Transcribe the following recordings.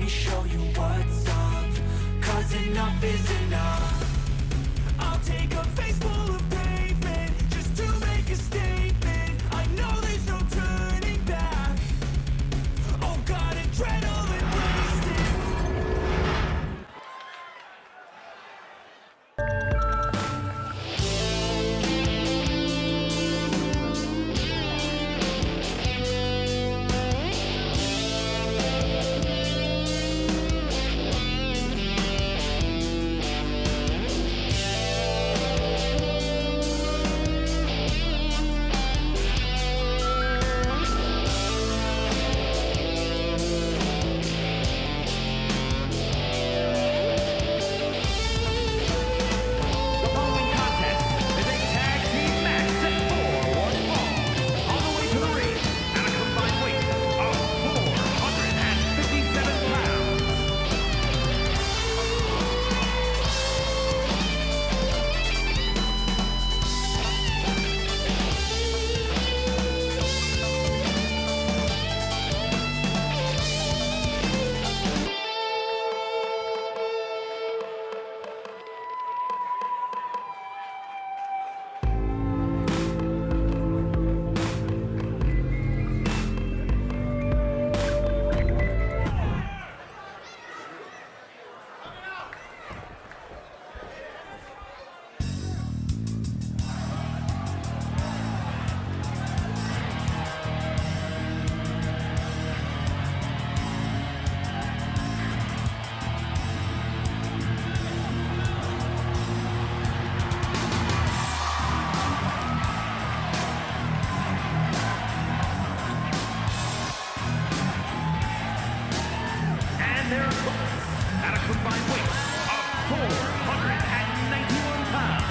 me show you what's up, 'cause enough is enough. I'll take a face full of pavement just to make a statement. I know there's no turning back. Oh God, adrenaline wasted. At a combined weight of 491 pounds.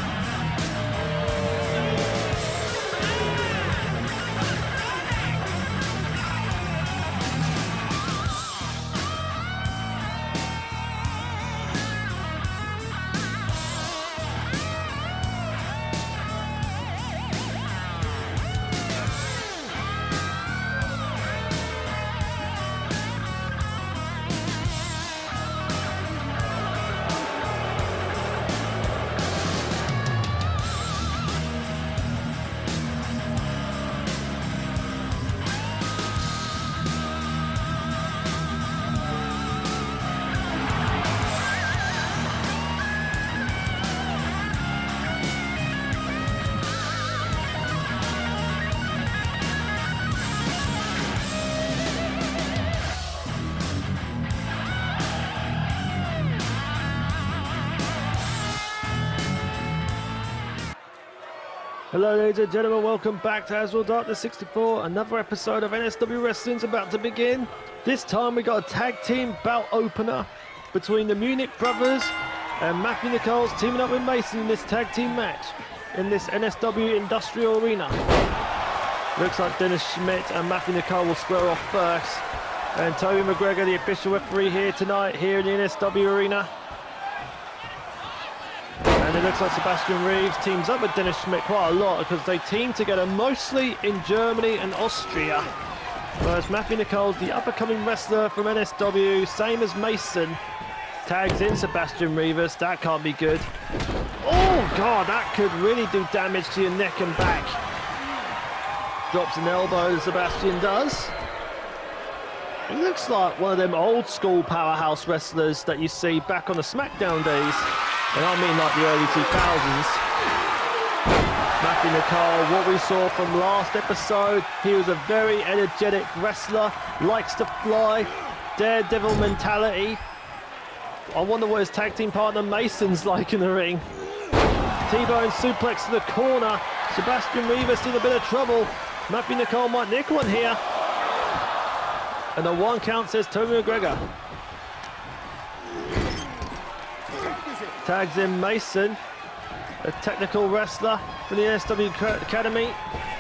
Hello ladies and gentlemen, welcome back to As Will Darkness 64. Another episode of NSW Wrestling's about to begin. This time we got a tag team bout opener between the Munich brothers and Matthew Nichols teaming up with Mason in this tag team match in this NSW Industrial Arena. Looks like Dennis Schmidt and Matthew Nicole will square off first. And Toby McGregor, the official referee here tonight, here in the NSW Arena. And it looks like Sebastian Reeves teams up with Dennis Schmidt quite a lot because they team together mostly in Germany and Austria. Whereas Matthew Nicole, the up-and-coming wrestler from NSW, same as Mason, tags in Sebastian Reeves. That can't be good. Oh God, that could really do damage to your neck and back. Drops an elbow, Sebastian does. He looks like one of them old school powerhouse wrestlers that you see back on the SmackDown days. And I mean like the early 2000s. Matthew Nicole, what we saw from last episode, he was a very energetic wrestler, likes to fly, daredevil mentality. I wonder what his tag team partner Mason's like in the ring. T-bone suplex to the corner. Sebastian Reeves in a bit of trouble. Matthew Nicole might nick one here. And the one count, says Toby McGregor. Tags in Mason, a technical wrestler from the NSW Academy.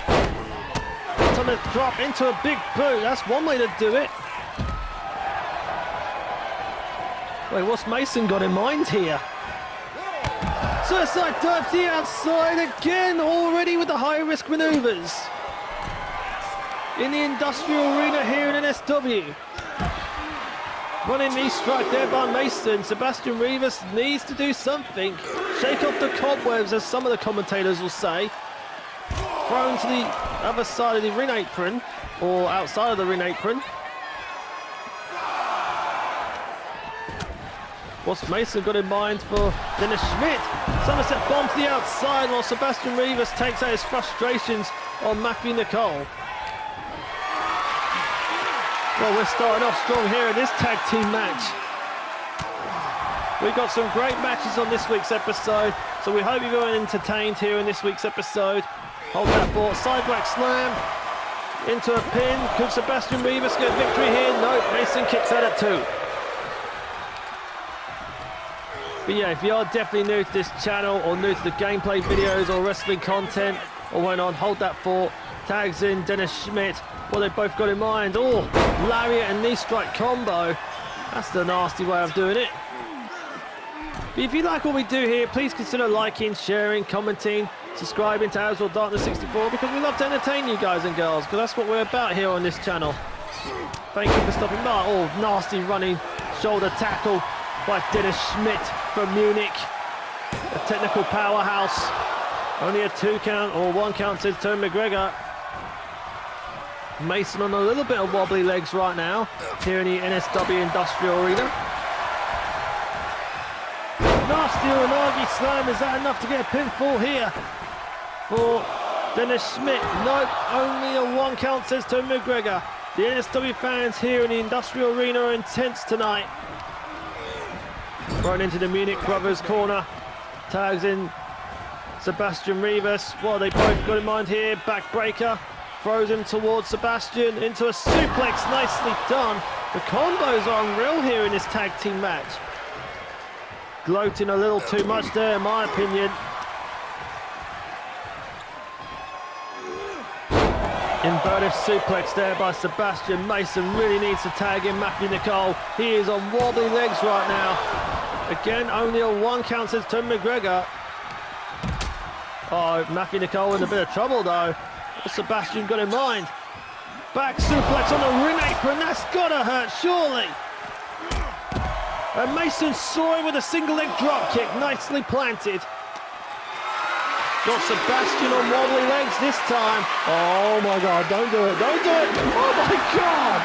Time to drop into a big boot. That's one way to do it. Wait, what's Mason got in mind here? Suicide dive to the outside again, already with the high-risk maneuvers. In the industrial arena here in NSW. Running knee strike there by Mason. Sebastian Rivas needs to do something. Shake off the cobwebs, as some of the commentators will say. Thrown to the other side of the ring apron, or outside of the ring apron. What's Mason got in mind for Dennis Schmidt? Somerset bomb to the outside while Sebastian Rivas takes out his frustrations on Matthew Nicole. Well, we're starting off strong here in this tag team match. We've got some great matches on this week's episode, so we hope you're going entertained here in this week's episode. Hold that thought. Sidewalk slam into a pin. Could Sebastian Rivas get victory here? Nope. Mason kicks out at 2. But yeah, if you are definitely new to this channel or new to the gameplay videos or wrestling content or went on, hold that thought. Tags in Dennis Schmidt. What they both got in mind. Oh, lariat and knee strike combo. That's the nasty way of doing it. But if you like what we do here, please consider liking, sharing, commenting, subscribing to Azure Darkness 64, because we love to entertain you guys and girls, because that's what we're about here on this channel. Thank you for stopping by. Oh, nasty running shoulder tackle by Dennis Schmidt from Munich. A technical powerhouse. Only a 2 count or 1 count to Tony McGregor. Mason on a little bit of wobbly legs right now here in the NSW Industrial Arena. Nasty Uranagi slam. Is that enough to get a pinfall here for Dennis Schmidt? Nope, only a 1 count, says Tony McGregor. The NSW fans here in the Industrial Arena are intense tonight. Thrown into the Munich brothers corner. Tags in Sebastian Rivas. What they both got in mind here. Backbreaker. Throws him towards Sebastian into a suplex. Nicely done. The combos are unreal here in this tag team match. Gloating a little too much there, in my opinion. Inverted suplex there by Sebastian. Mason really needs to tag in Matthew Nicole. He is on wobbly legs right now. Again, only a 1 count, says Tony McGregor. Oh, Matthew Nicole in a bit of trouble though. What's Sebastian got in mind? Back suplex on the ring apron. That's gotta hurt, surely. And Mason soaring with a single leg drop kick, nicely planted. Got Sebastian on wobbly legs this time. Oh my God, don't do it, don't do it. Oh my God.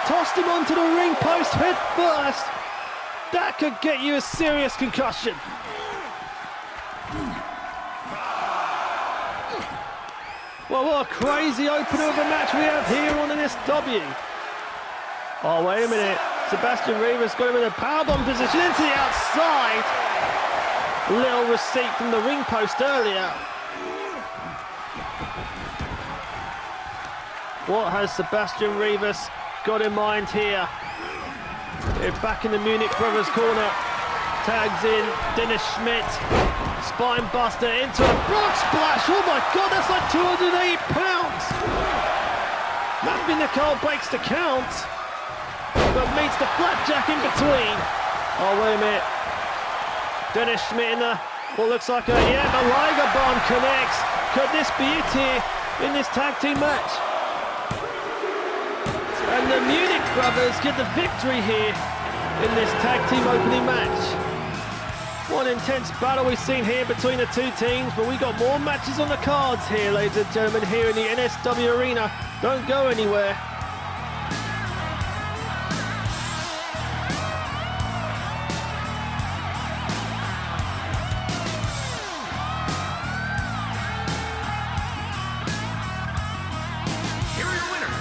Tossed him onto the ring post head first. That could get you a serious concussion. Well, what a crazy opener of a match we have here on NSW. Oh, wait a minute. Sebastian Rivas got him in a powerbomb position into the outside. Little receipt from the ring post earlier. What has Sebastian Rivas got in mind here? They're back in the Munich brothers corner. Tags in Dennis Schmidt. Spine buster into a frog splash. Oh my God, that's like 280 pounds. Matthew Nicole breaks the count, but meets the flapjack in between. Oh, wait a minute. Dennis Schmidt in the, what looks like a, yeah, the Liger Bomb connects. Could this be it here in this tag team match? And the Munich brothers get the victory here in this tag team opening match. What an intense battle we've seen here between the two teams, but we got more matches on the cards here, ladies and gentlemen, here in the NSW Arena. Don't go anywhere. Here are your winners.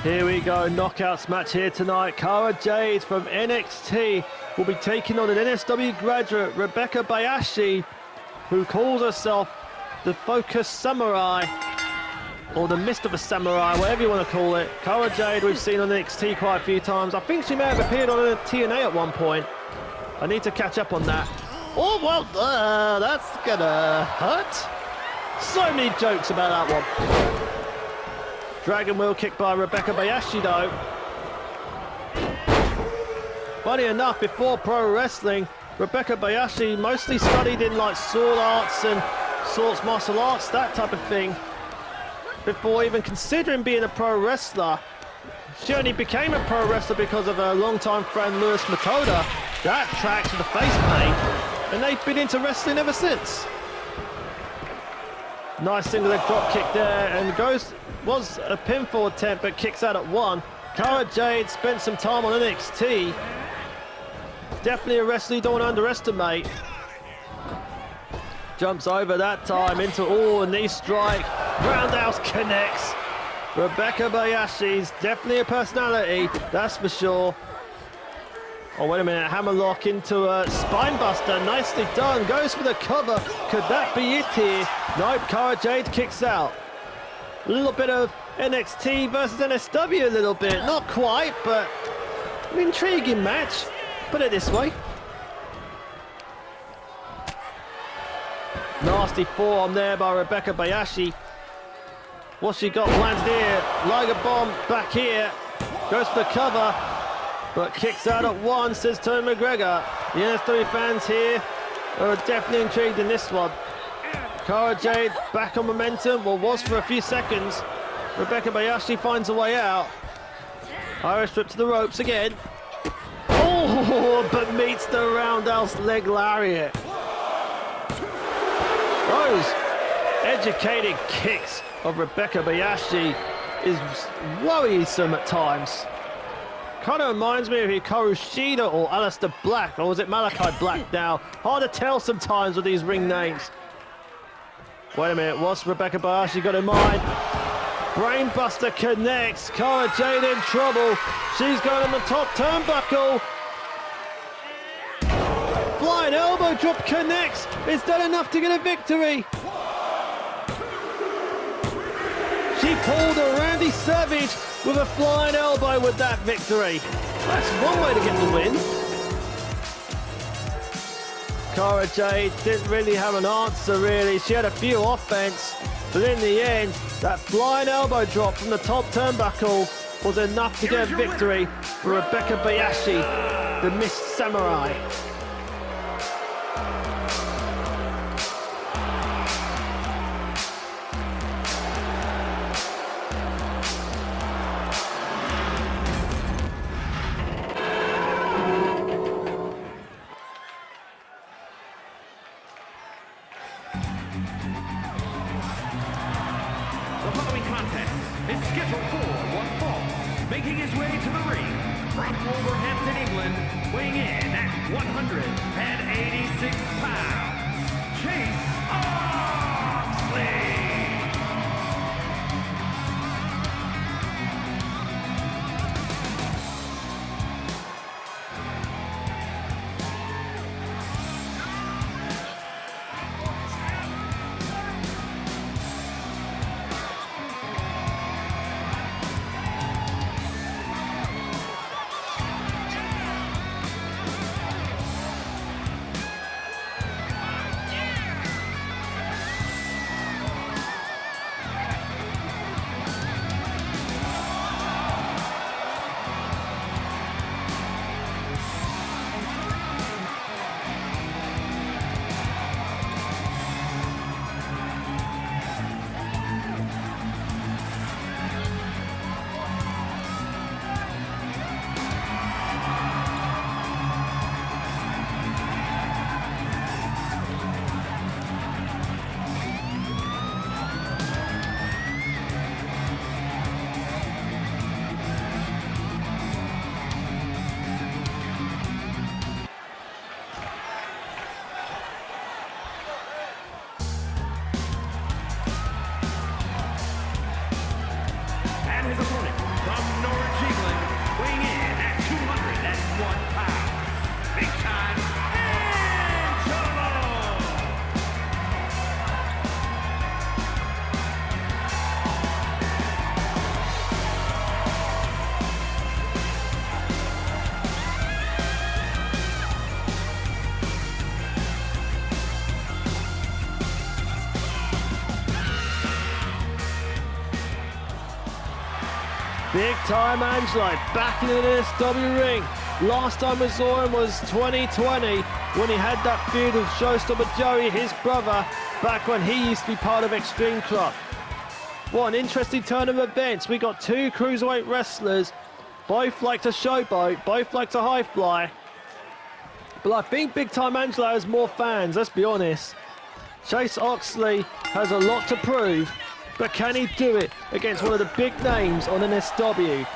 Here we go, knockouts match here tonight. Cara Jade from NXT will be taking on an NSW graduate, Rebecca Bayashi, who calls herself the Focus Samurai, or the Mist of a Samurai, whatever you want to call it. Cara Jade we've seen on NXT quite a few times. I think she may have appeared on TNA at one point. I need to catch up on that. Oh, well, that's gonna hurt. So many jokes about that one. Dragon wheel kick by Rebecca Bayashi though. Funny enough, before pro wrestling, Rebecca Bayashi mostly studied in like sword arts and sports martial arts, that type of thing, before even considering being a pro wrestler. She only became a pro wrestler because of her longtime friend Lewis Matoda. That tracks with the face paint, and they've been into wrestling ever since. Nice single leg drop kick there, and was a pinfall attempt, but kicks out at one. Cara Jade spent some time on NXT. Definitely a wrestler you don't want to underestimate. Jumps over that time into, a knee strike. Roundhouse connects. Rebecca Bayashi's definitely a personality, that's for sure. Oh, wait a minute, hammerlock into a spine buster, nicely done, goes for the cover. Could that be it here? Nope, Cara Jade kicks out. A little bit of NXT versus NSW a little bit, not quite, but an intriguing match, put it this way. Nasty forearm there by Rebecca Bayashi. What's she got planted here? Liger bomb back here, goes for the cover, but kicks out at one, says Tony McGregor. The NSW fans here are definitely intrigued in this one. Cara Jade back on momentum, well, was for a few seconds. Rebecca Bayashi finds a way out. Irish whip to the ropes again. Oh, but meets the roundhouse leg lariat. Those educated kicks of Rebecca Bayashi is worrisome at times. Kind of reminds me of Hikaru Shida or Aleister Black, or was it Malachi Black now? Hard to tell sometimes with these ring names. Wait a minute, what's Rebecca Bayashi got in mind? Brainbuster connects, Cara Jade in trouble. She's going on the top turnbuckle. Flying elbow drop connects. Is that enough to get a victory? She pulled a Randy Savage with a flying elbow with that victory. That's one way to get the win. Cara Jade didn't really have an answer, really. She had a few offense, but in the end, that flying elbow drop from the top turnbuckle was enough to get a victory for Rebecca Bayashi, the Miss Samurai. The following contest is scheduled for one fall, making his way to the ring from Wolverhampton, England, weighing in at 186 pounds, Chase Oxley. 101 pounds. Big time Angelo! Big time Angelo back in the NSW ring. Last time we saw him was 2020 when he had that feud with Showstopper Joey, his brother, back when he used to be part of Extreme Club. What an interesting turn of events. We got two cruiserweight wrestlers, both like to showboat, both like to high fly. But I think Big Time Angelo has more fans, let's be honest. Chase Oxley has a lot to prove, but can he do it against one of the big names on NSW?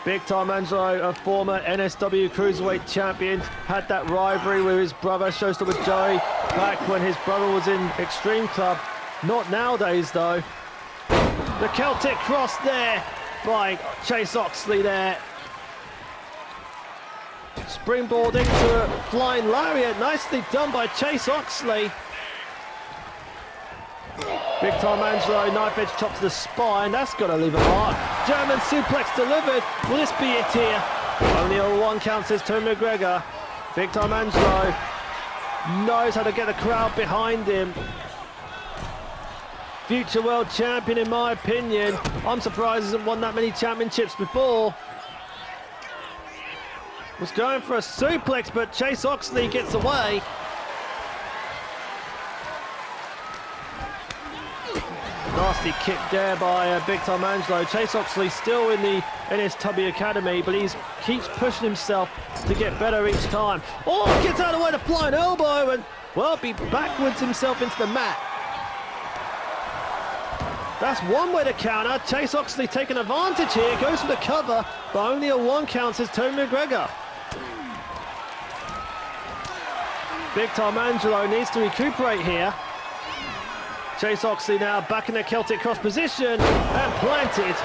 Big Time Angelo, a former NSW Cruiserweight champion, had that rivalry with his brother Showstopper Joey back when his brother was in Extreme Club. Not nowadays though. The Celtic cross there by Chase Oxley there. Springboarding to a flying lariat, nicely done by Chase Oxley. Big Time Angelo, knife edge chop to the spine, that's got to leave a mark. German suplex delivered, will this be it here? Only a 1 count, says Tony McGregor. Big Time Angelo knows how to get the crowd behind him. Future world champion in my opinion. I'm surprised he hasn't won that many championships before. Was going for a suplex, but Chase Oxley gets away. Nasty kick there by Big Time Angelo. Chase Oxley still in the NSW Academy, but he keeps pushing himself to get better each time. Oh, gets out of the way, the flying elbow, and, well, he backwards himself into the mat. That's one way to counter. Chase Oxley taking advantage here, goes for the cover, but only a 1 count, says Tony McGregor. Big Time Angelo needs to recuperate here. Chase Oxley now back in the Celtic cross position and planted.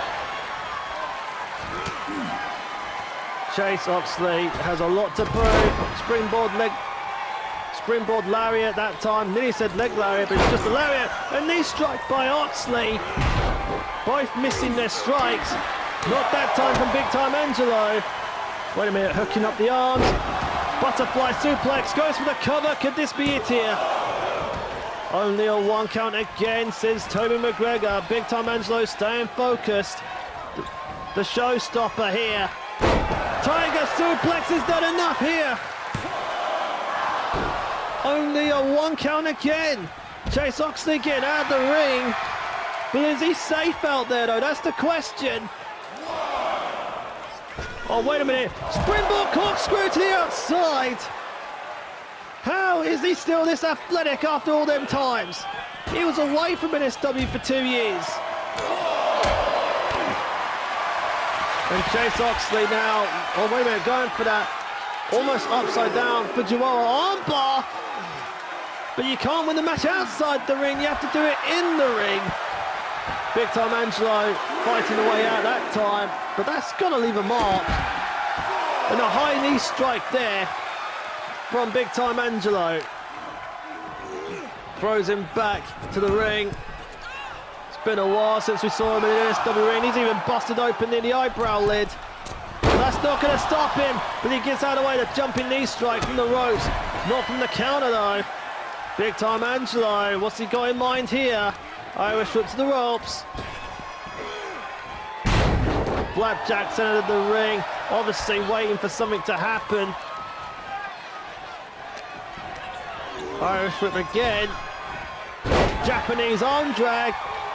Chase Oxley has a lot to prove. Springboard lariat that time. Nearly said leg lariat, but it's just a lariat. A knee strike by Oxley. Both missing their strikes. Not that time from Big Time Angelo. Wait a minute, hooking up the arms. Butterfly suplex, goes for the cover. Could this be it here? Only a 1 count again, says Toby McGregor. Big Time Angelo staying focused. The showstopper here. Tiger suplex is done enough here. Only a 1 count again. Chase Oxley getting out of the ring. But is he safe out there though? That's the question. Oh, wait a minute. Springboard corkscrew to the outside. How is he still this athletic after all them times? He was away from NSW for 2 years. And Chase Oxley now, oh wait a minute, going for that almost upside down for Joao armbar. But you can't win the match outside the ring, you have to do it in the ring. Big Time Angelo fighting the way out that time, but that's got to leave a mark. And a high knee strike there from Big Time Angelo. Throws him back to the ring. It's been a while since we saw him in the NSW ring. He's even busted open in the eyebrow lid. That's not going to stop him, but he gets out of the way. The jumping knee strike from the ropes. Not from the counter though. Big Time Angelo, what's he got in mind here? Irish whip to the ropes. Flapjack centered of the ring, obviously waiting for something to happen. Irish whip again. Japanese arm drag.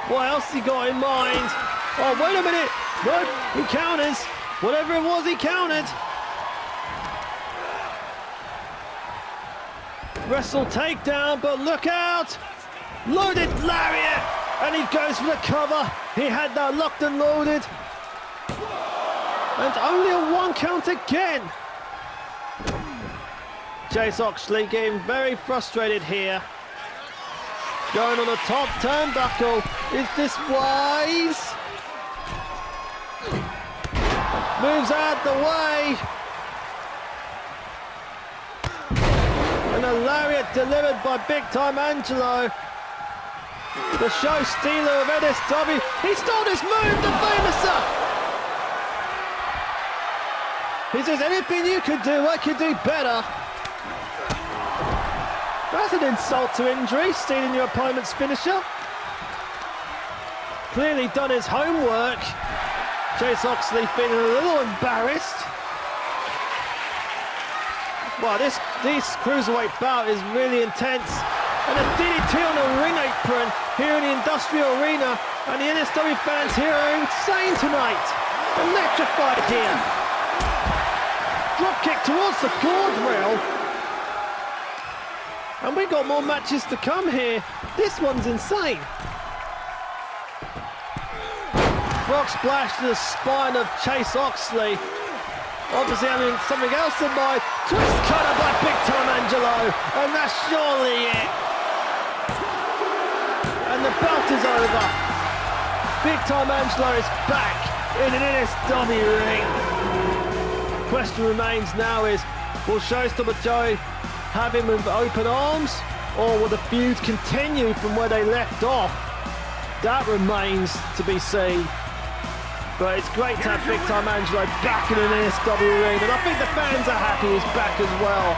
What else he got in mind? Oh, wait a minute. No, he counters. Whatever it was, he countered. Wrestle takedown, but look out. Loaded lariat. And he goes for the cover. He had that locked and loaded. And only a 1 count again. Chase Oxley getting very frustrated here. Going on the top turnbuckle. Is this wise? Moves out the way. And a lariat delivered by Big Time Angelo. The show stealer of NSW. He stole his move, the Famouser. He says, anything you can do, I can do better. That's an insult to injury, stealing your opponent's finisher. Clearly done his homework. Chase Oxley feeling a little embarrassed. Wow, this cruiserweight bout is really intense. And a DDT on the ring apron here in the Industrial Arena. And the NSW fans here are insane tonight. Electrified here. Drop kick towards the guardrail. And we got more matches to come here. This one's insane. Frog splash to the spine of Chase Oxley. Obviously having something else in mind. Twist cutter by Big Time Angelo. And that's surely it. And the belt is over. Big Time Angelo is back in an NSW ring. Question remains now is, will Showstopper Joe have him with open arms, or will the feud continue from where they left off? That remains to be seen. But it's great to have Big Time Angelo back in an NSW ring, and I think the fans are happy he's back as well.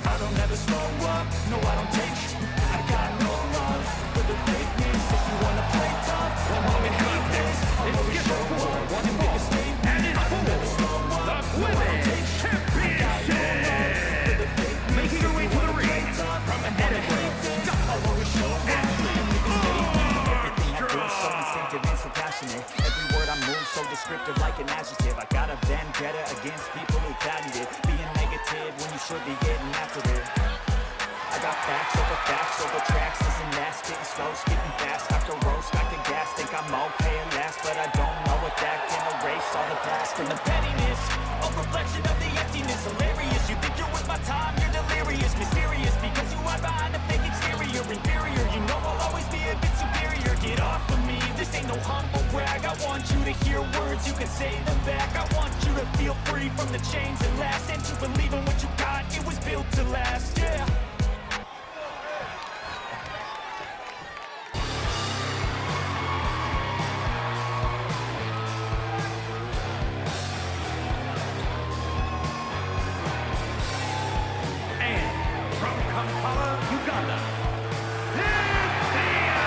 I don't ever slow up, no I don't take sh- I got no love for the fakeness. If you wanna play tough, well homie hate this. I'm always show up and make a statement. I don't ever slow up, no I don't take sh- I got no love for the fakeness. Making her way to the ring from the head of this. I'll always show up and make a statement. Everything I do so instinctive and so passionate. Every word I move so descriptive like an adjective. I got a vendetta against people who doubted it. Being negative when you should be getting after it. I got facts over tracks, isn't that spitting slow, speaking fast, after roast, I can gas, think I'm okay at last, but I don't know if that can erase all the past and the pettiness, a reflection of the emptiness, hilarious, you think you're with my time, you're delirious, mysterious, because you hide behind a fake exterior, inferior, you know I'll always be a bit superior, get off of me, this ain't no humble brag, I want you to hear words, you can say them back, I want you to feel free from the chains that last, and to believe in what you got, it was built to last, yeah. From Kampala, Uganda, Cynthia!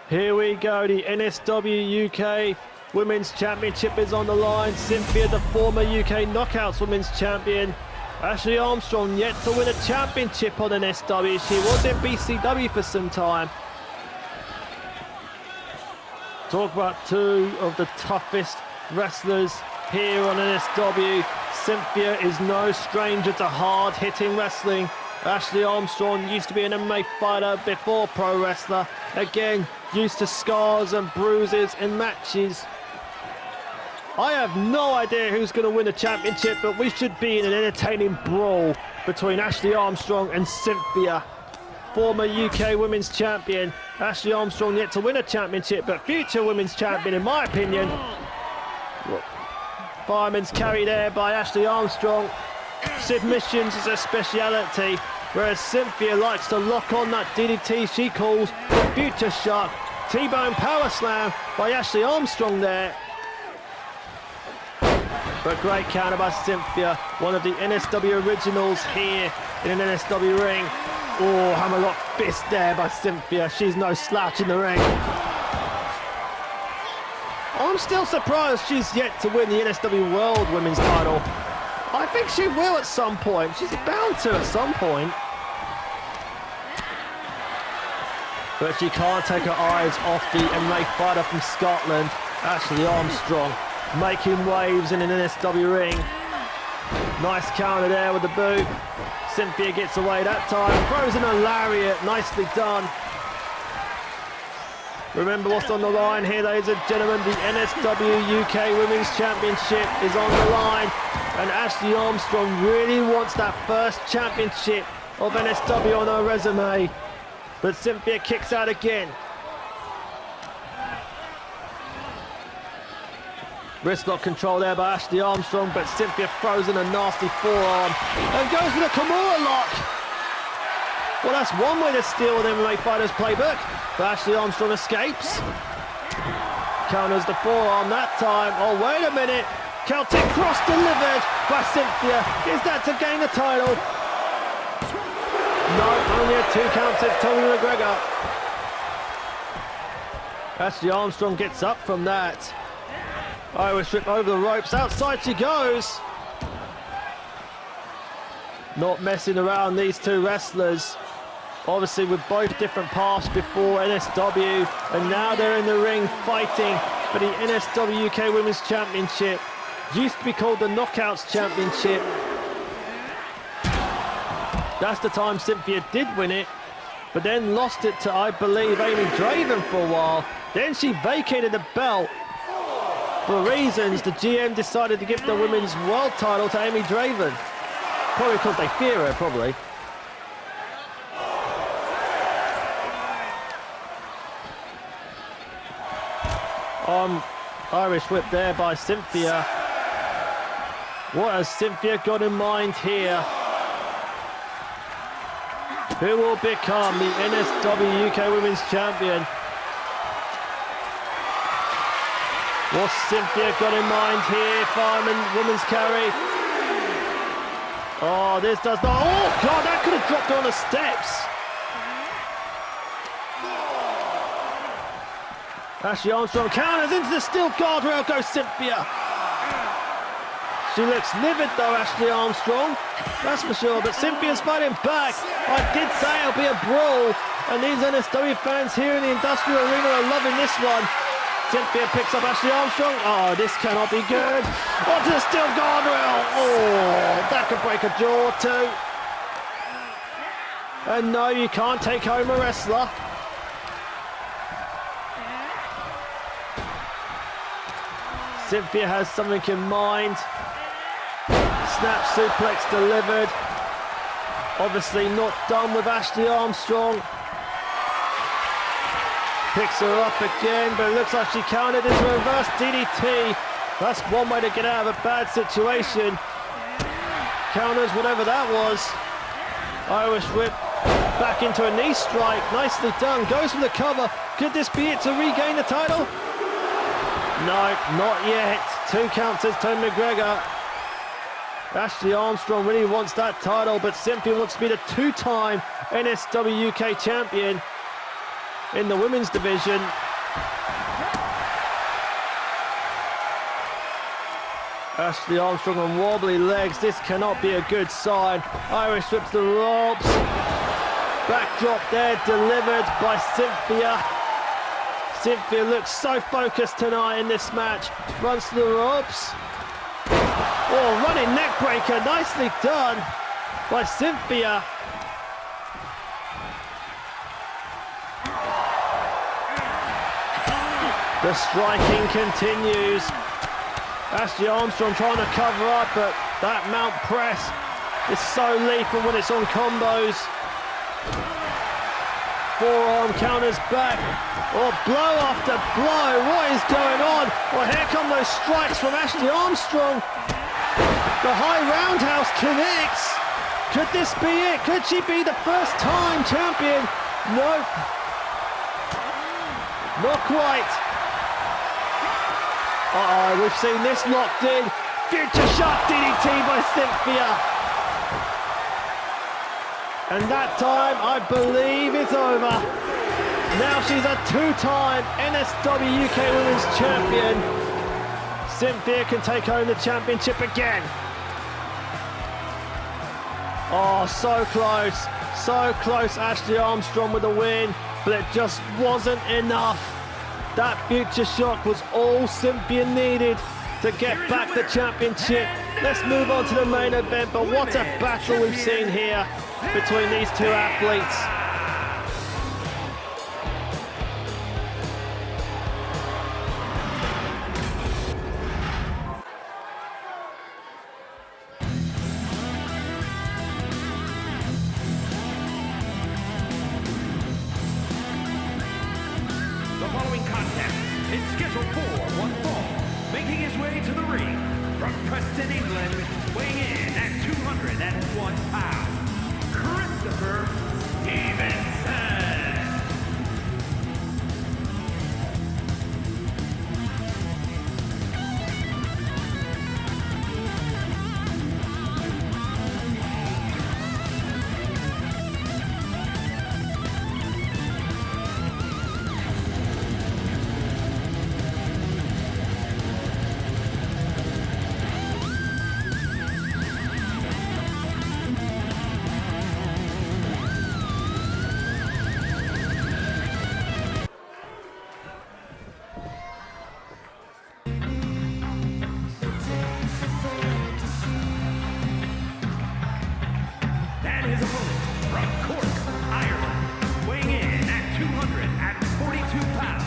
Here we go, the NSW UK Women's Championship is on the line. Cynthia, the former UK Knockouts Women's Champion. Ashley Armstrong yet to win a championship on NSW. She was in BCW for some time. Talk about two of the toughest wrestlers here on NSW. Cynthia is no stranger to hard-hitting wrestling. Ashley Armstrong used to be an MMA fighter before pro wrestler. Again, used to scars and bruises in matches. I have no idea who's going to win the championship, but we should be in an entertaining brawl between Ashley Armstrong and Cynthia. Former UK Women's Champion. Ashley Armstrong yet to win a championship, but future Women's Champion, in my opinion. Fireman's carry there by Ashley Armstrong. Submissions is a speciality, whereas Cynthia likes to lock on that DDT she calls the Future Shock. T-bone power slam by Ashley Armstrong there. But great counter by Cynthia, one of the NSW originals here in an NSW ring. Oh, hammerlock fist there by Cynthia. She's no slouch in the ring. I'm still surprised she's yet to win the NSW World Women's title. I think she will at some point. She's bound to at some point. But she can't take her eyes off the MMA fighter from Scotland, Ashley Armstrong, making waves in an NSW ring. Nice counter there with the boot. Cynthia gets away that time, throws in a lariat, nicely done. Remember what's on the line here, ladies and gentlemen. The NSW UK Women's Championship is on the line, and Ashley Armstrong really wants that first championship of NSW on her resume. But Cynthia kicks out again. Wrist lock control there by Ashley Armstrong, but Cynthia throws in a nasty forearm and goes for the Kimura lock. Well, that's one way to steal an MMA fighter's playbook, but Ashley Armstrong escapes. Counters the forearm that time. Oh, wait a minute. Celtic cross delivered by Cynthia. Is that to gain the title? No, only a 2 count to Tony McGregor. Ashley Armstrong gets up from that. Irish whip over the ropes. Outside she goes. Not messing around, these two wrestlers. Obviously with both different paths before NSW, and now they're in the ring fighting for the NSW UK Women's Championship. Used to be called the Knockouts Championship. That's the time Cynthia did win it, but then lost it to, I believe, Amy Draven for a while. Then she vacated the belt. For reasons, the GM decided to give the Women's World title to Amy Draven. Probably because they fear her, probably. Irish whip there by Cynthia. What has Cynthia got in mind here? Who will become the NSW UK Women's Champion? What's Cynthia got in mind here? Fireman, women's carry. Oh, this does not... Oh, God, that could have dropped her on the steps. Ashley Armstrong counters into the steel guardrail, goes Cynthia. She looks livid though, Ashley Armstrong, that's for sure, but Cynthia's fighting back. I did say it'll be a brawl, and these NSW fans here in the Industrial Arena are loving this one. Cynthia picks up Ashley Armstrong. Oh, this cannot be good. Onto the steel guardrail. Oh, that could break a jaw too. And no, you can't take home a wrestler. Cynthia has something in mind. Snap suplex delivered. Obviously not done with Ashley Armstrong. Picks her up again, but it looks like she countered into a reverse DDT. That's one way to get out of a bad situation. Counters whatever that was. Irish whip back into a knee strike. Nicely done. Goes for the cover. Could this be it to regain the title? No, not yet. 2 counts as Tony McGregor. Ashley Armstrong really wants that title, but Cynthia wants to be the 2-time NSW UK champion in the women's division. Ashley Armstrong on wobbly legs. This cannot be a good sign. Irish whips the ropes. Backdrop there delivered by Cynthia. Cynthia looks so focused tonight in this match. Runs to the ropes. Oh, running neck breaker. Nicely done by Cynthia. The striking continues. Ashley Armstrong trying to cover up, but that mount press is so lethal when it's on combos. forearm counters back. Oh, blow after blow. What is going on? Well, here come those strikes from Ashley Armstrong. The high roundhouse connects. Could this be it? Could she be the first time champion? Nope. Not quite. Uh-oh, we've seen this locked in. Future Shock DDT by Cynthia. And that time, I believe it's over. Now she's a two-time NSW UK Women's Champion. Cynthia can take home the championship again. Oh, so close. So close, Ashley Armstrong with a win, but it just wasn't enough. That Future Shock was all Cynthia needed to get back the championship. Let's move on to the main event, but what a battle we've seen here between these two athletes. The following contest is scheduled for one fall. Making his way to the ring from Preston, England, weighing in at 201 pounds, Christopher Stevenson. And his opponent from Cork, Ireland, weighing in at 242 pounds,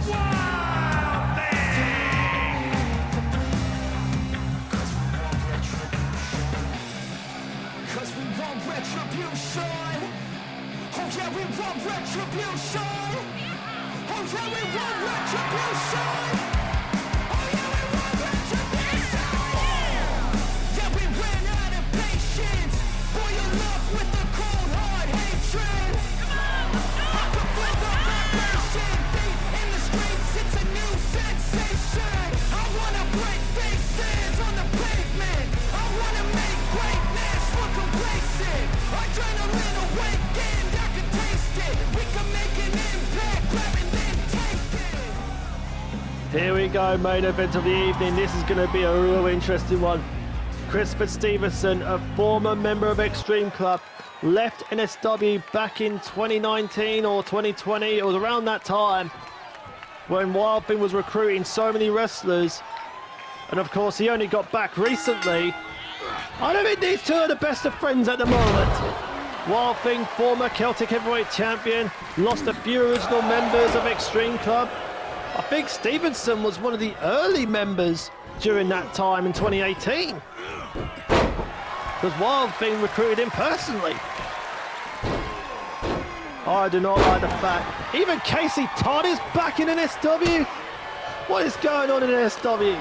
Wild Thing! Cause we want retribution. Oh yeah, we want retribution. Oh yeah, we want retribution. Oh yeah, we want retribution. Yeah, we ran out of patience. Boil up with the cold hard hatred. I can feel the vibration. Feet in the streets, it's a new sensation. I wanna break faces on the pavement. I wanna make greatness look complacent. Adrenaline awakened, I can taste it. We can make an impact, grab and then take it. Here we go, main event of the evening. This is going to be a real interesting one. Christopher Stevenson, a former member of Extreme Club, left NSW back in 2019 or 2020. It was around that time when Wild Thing was recruiting so many wrestlers. And of course, he only got back recently. I don't think these two are the best of friends at the moment. Wild Thing, former Celtic Heavyweight Champion, lost a few original members of Extreme Club. I think Stevenson was one of the early members during that time in 2018. Because Wild Thing recruited him personally. I do not like the fact. Even Casey Todd is back in NSW. What is going on in NSW?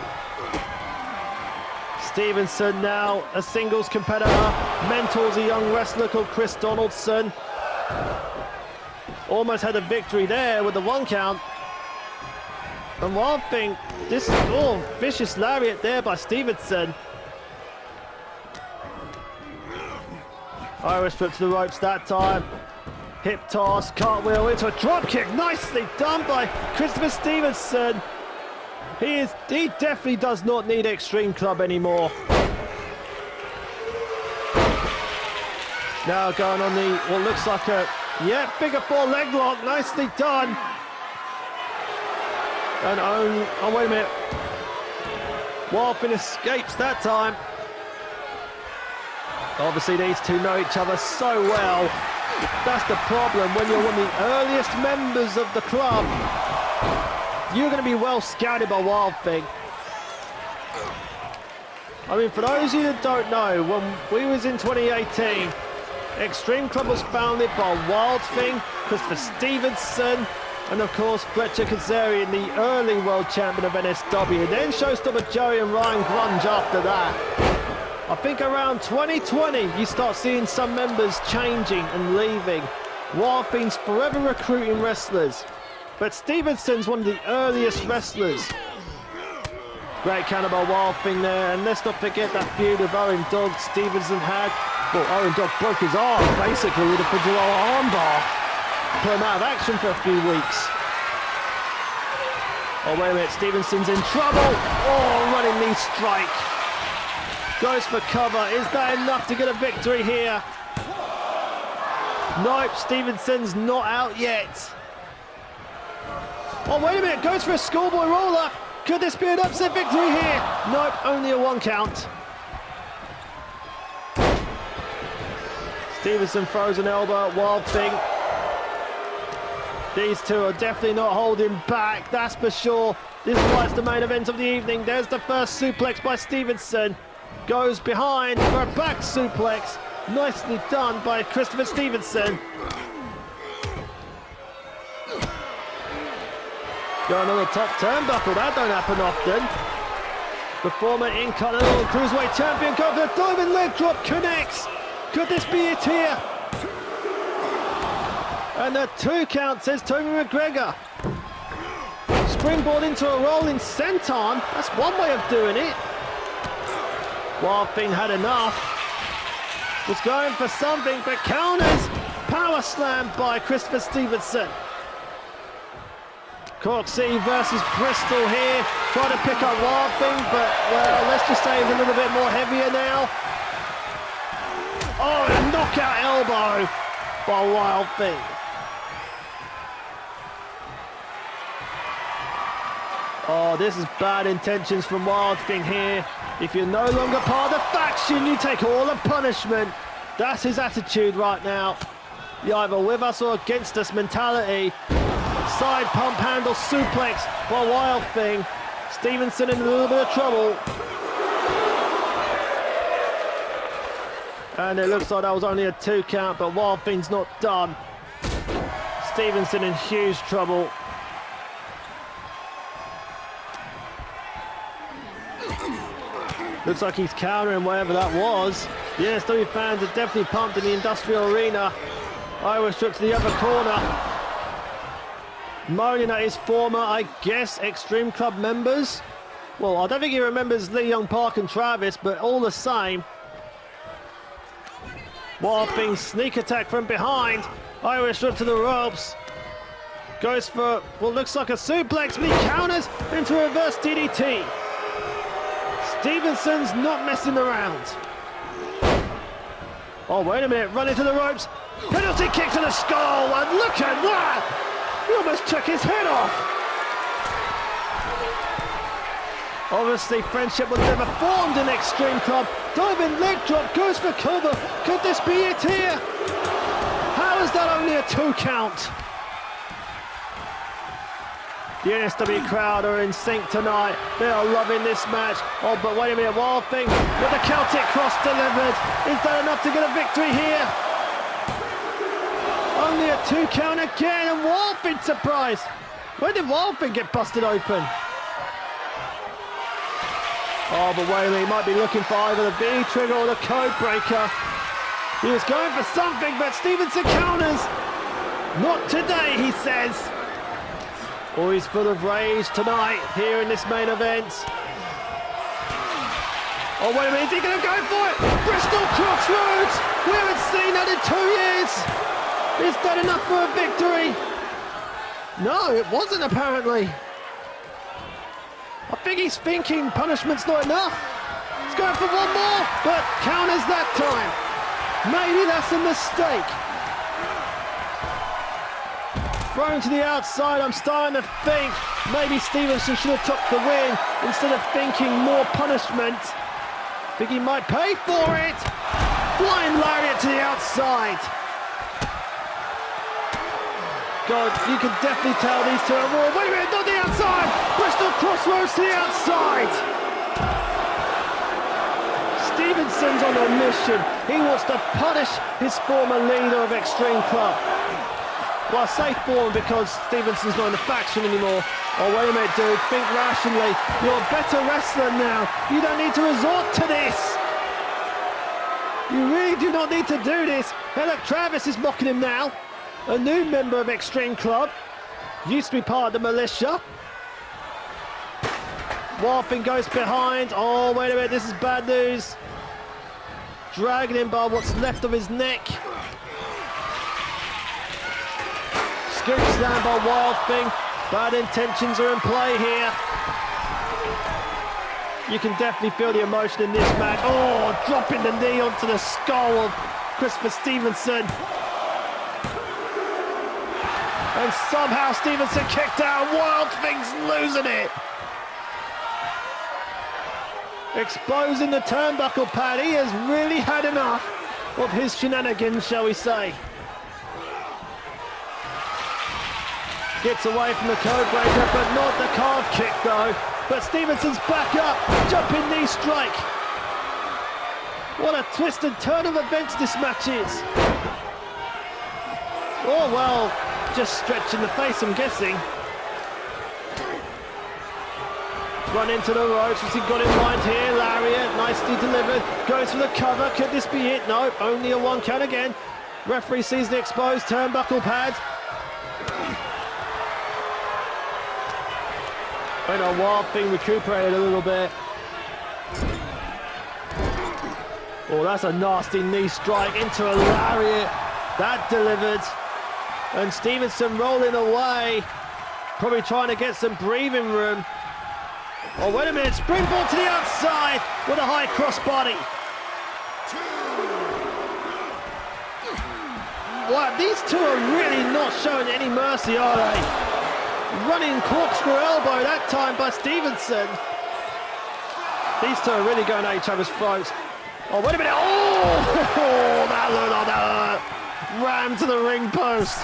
Stevenson now a singles competitor, mentors a young wrestler called Chris Donaldson. Almost had a victory there with the 1 count. And Wild Thing, this is vicious lariat there by Stevenson. Irish whip to the ropes that time. Hip toss, cartwheel into a drop kick. Nicely done by Christopher Stevenson. He definitely does not need Extreme Club anymore. Now going on the what looks like a figure 4 leg lock. Nicely done. And oh wait a minute. Wild Thing escapes that time. Obviously these two know each other so well. That's the problem when you're one of the earliest members of the club. You're going to be well scouted by Wild Thing. I mean, for those of you that don't know, when we was in 2018, Extreme Club was founded by Wild Thing, Christopher Stevenson, and of course Fletcher Kazarian, the early world champion of NSW. Then showstopper Joey and Ryan Grunge after that. I think around 2020 you start seeing some members changing and leaving. Wild Thing's forever recruiting wrestlers, but Stevenson's one of the earliest wrestlers. Great counter by Wild Thing there, and let's not forget that feud of Owen Dog Stevenson had. Well, Owen Dog broke his arm basically with a Fujirara armbar. Put him out of action for a few weeks. Oh, wait a minute, Stevenson's in trouble. Oh, running knee strike. Goes for cover. Is that enough to get a victory here? Nope, Stevenson's not out yet. Oh, wait a minute, goes for a schoolboy roll-up. Could this be an upset victory here? Nope, only a 1 count. Stevenson throws an elbow at Wild Thing. These two are definitely not holding back, that's for sure. This is why it's the main event of the evening. There's the first suplex by Stevenson. Goes behind for a back suplex. Nicely done by Christopher Stevenson. Going on the top turnbuckle, that don't happen often. The former Intercontinental Cruiserweight Champion goes for the diamond leg drop, connects. Could this be it here? And the 2 count, says Toby McGregor. Springboard into a rolling senton, that's one way of doing it. Wild Thing had enough. Was going for something, but counters. Power slam by Christopher Stevenson. Cork City versus Bristol here. Trying to pick up Wild Thing, but, well, let's just say he's a little bit more heavier now. Oh, a knockout elbow by Wild Thing. Oh, this is bad intentions from Wild Thing here. If you're no longer part of the faction, you take all the punishment. That's his attitude right now. You're either with us or against us mentality. Side pump handle suplex by Wild Thing. Stevenson in a little bit of trouble. And it looks like that was only a 2 count, but Wild Thing's not done. Stevenson in huge trouble. Looks like he's countering whatever that was. The NSW fans are definitely pumped in the industrial arena. Irish took to the other corner. Moaning at his former, I guess, Extreme Club members. Well, I don't think he remembers Lee Young Park and Travis, but all the same. Wild Thing sneak attack from behind. Irish up to the ropes. Goes for what looks like a suplex, but he counters into a reverse DDT. Stevenson's not messing around. Oh, wait a minute, running to the ropes. Penalty kick to the skull, and look at that! He almost took his head off. Obviously, friendship was never formed in Extreme Club. Diving leg drop, goes for cover. Could this be it here? How is that only a 2 count? The NSW crowd are in sync tonight. They are loving this match. Oh, but wait a minute, Wild Thing with the Celtic cross delivered. Is that enough to get a victory here? Only a 2 count again, and Wild Thing surprised. Where did Wild Thing get busted open? Oh, but wait a minute, he might be looking for either the B trigger or the code breaker. He was going for something, but Stevenson counters. Not today, he says. Oh, he's full of rage tonight here in this main event. Oh, wait a minute, is he going to go for it? Bristol Crossroads! We haven't seen that in 2 years! Is that enough for a victory? No, it wasn't apparently. I think he's thinking punishment's not enough. He's going for one more, but counters that time. Maybe that's a mistake. Thrown to the outside, I'm starting to think maybe Stevenson should have took the win instead of thinking more punishment. Think he might pay for it. Flying lariat to the outside. God, you can definitely tell these two are raw. Wait a minute, not the outside! Bristol Crossroads to the outside! Stevenson's on a mission. He wants to punish his former leader of Extreme Club. Well, I say former because Stevenson's not in the faction anymore. Oh, wait a minute, dude. Think rationally. You're a better wrestler now. You don't need to resort to this. You really do not need to do this. Hey, look, Travis is mocking him now. A new member of Extreme Club. Used to be part of the militia. Warfing goes behind. Oh, wait a minute. This is bad news. Dragging him by what's left of his neck. Scoop slam by Wildthing. Bad intentions are in play here. You can definitely feel the emotion in this match. Oh, dropping the knee onto the skull of Christopher Stevenson. And somehow Stevenson kicked out. Wildthing's losing it. Exposing the turnbuckle pad. He has really had enough of his shenanigans, shall we say. Gets away from the code breaker, but not the calf kick though. But Stevenson's back up. Jumping knee strike. What a twist and turn of events this match is. Oh, well, just stretching the face, I'm guessing. Run into the ropes, what's he got in mind here? Lariat, nicely delivered, goes for the cover, could this be it? No, only a 1 count again. Referee sees the exposed turnbuckle pad. And a Wildthing recuperated a little bit. Oh, that's a nasty knee strike into a lariat. That delivered. And Stevenson rolling away, probably trying to get some breathing room. Oh, wait a minute, springboard to the outside with a high crossbody. Wow, these two are really not showing any mercy, are they? Running corkscrew elbow that time by Stevenson. These two are really going at each other's throats. Oh, wait a minute, oh! That looked like that ram to the ring post.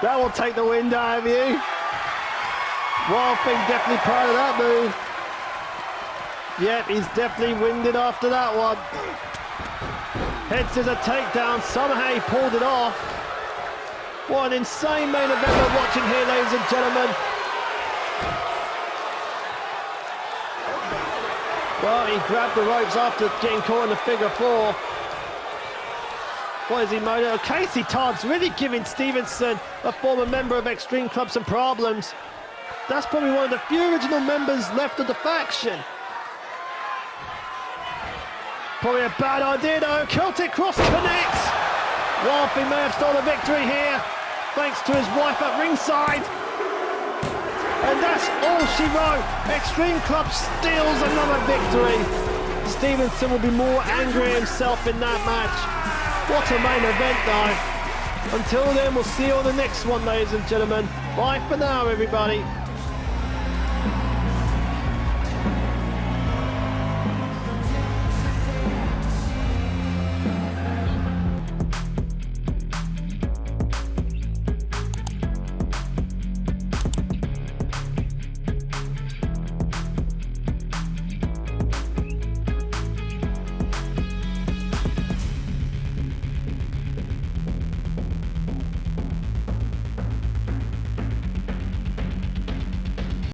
That will take the wind out of you. Wildthing definitely proud of that move. Yep, he's definitely winded after that one. Heads as a takedown, somehow he pulled it off. What an insane main event we're watching here, ladies and gentlemen. Well, he grabbed the ropes after getting caught in the figure 4. What is he made of? Casey Tubbs really giving Stevenson, a former member of Extreme Club, some problems. That's probably one of the few original members left of the faction. Probably a bad idea though. Celtic Cross connects. Wildthing may have stolen a victory here, thanks to his wife at ringside. And that's all she wrote. Extreme Club steals another victory. Stevenson will be more angry himself in that match. What a main event though. Until then, we'll see you on the next one, ladies and gentlemen. Bye for now, everybody.